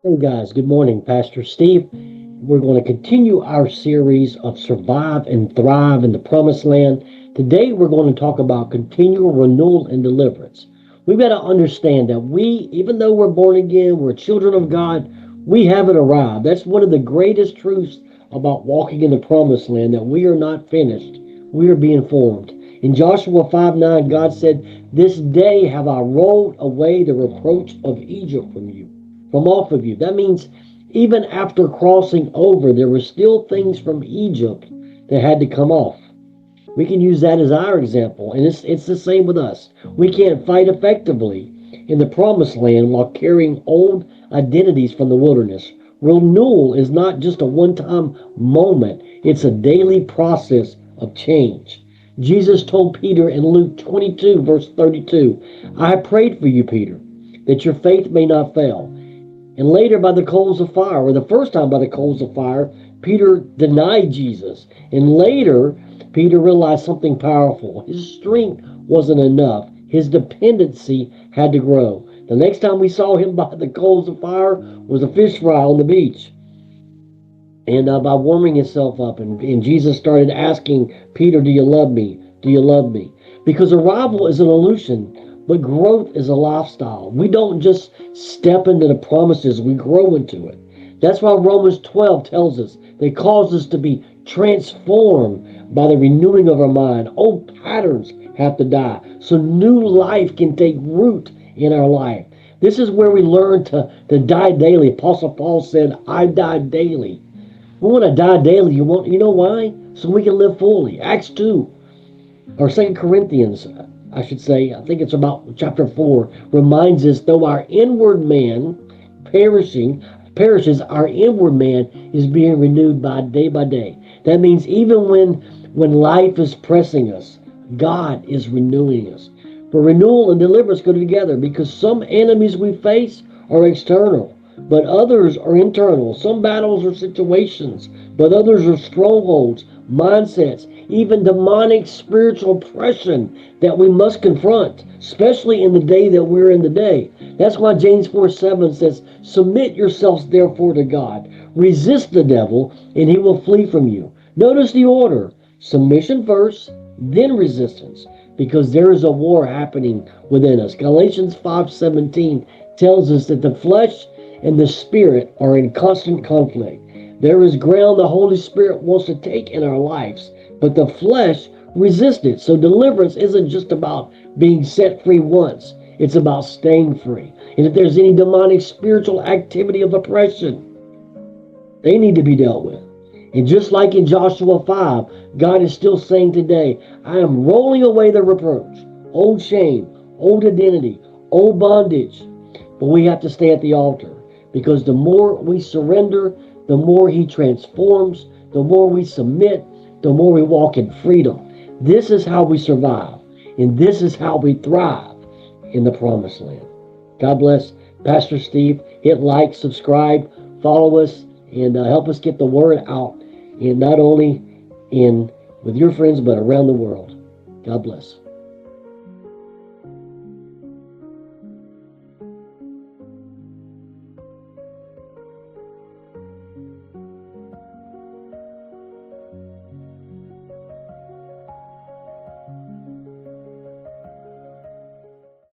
Hey guys, good morning. Pastor Steve. We're going to continue our series of Survive and Thrive in the Promised Land. Today we're going to talk about continual renewal and deliverance. We've got to understand that even though we're born again, we're children of God, we haven't arrived. That's one of the greatest truths about walking in the Promised Land, that we are not finished. We are being formed. In Joshua 5:9, God said, "This day have I rolled away the reproach of Egypt from off of you." That means even after crossing over, there were still things from Egypt that had to come off. We can use that as our example, and it's the same with us. We can't fight effectively in the promised land while carrying old identities from the wilderness. Renewal is not just a one-time moment, it's a daily process of change. Jesus told Peter in Luke 22, verse 32, "I prayed for you, Peter, that your faith may not fail." And later, by the coals of fire, or the first time by the coals of fire, Peter denied Jesus. And later, Peter realized something powerful. His strength wasn't enough. His dependency had to grow. The next time we saw him by the coals of fire was a fish fry on the beach. And by warming himself up, and Jesus started asking Peter, "Do you love me? Do you love me?" Because arrival is an illusion, but growth is a lifestyle. We don't just step into the promises, we grow into it. That's why Romans 12 tells us they cause us to be transformed by the renewing of our mind. Old patterns have to die so new life can take root in our life. This is where we learn to die daily. Apostle Paul said, "I die daily." We want to die daily. You know why? So we can live fully. Acts 2 or Second Corinthians, I should say, I think it's about chapter 4, reminds us, though our inward man perishes, our inward man is being renewed by day. That means even when life is pressing us, God is renewing us. For renewal and deliverance go together because some enemies we face are external, but others are internal. Some battles are situations, but others are strongholds, mindsets, even demonic spiritual oppression that we must confront, especially in the day that we're in today. That's why James 4:7 says, "Submit yourselves therefore to God. Resist the devil, and he will flee from you." Notice the order: submission first, then resistance, because there is a war happening within us. Galatians 5:17 tells us that the flesh and the spirit are in constant conflict. There is ground the Holy Spirit wants to take in our lives, but the flesh resists it. So deliverance isn't just about being set free once. It's about staying free. And if there's any demonic spiritual activity of oppression, they need to be dealt with. And just like in Joshua 5, God is still saying today, "I am rolling away the reproach, old shame, old identity, old bondage." But we have to stay at the altar, because the more we surrender, the more he transforms, the more we submit, the more we walk in freedom. This is how we survive, and this is how we thrive in the promised land. God bless. Pastor Steve. Hit like, subscribe, follow us, and help us get the word out, and not only in with your friends, but around the world. God bless.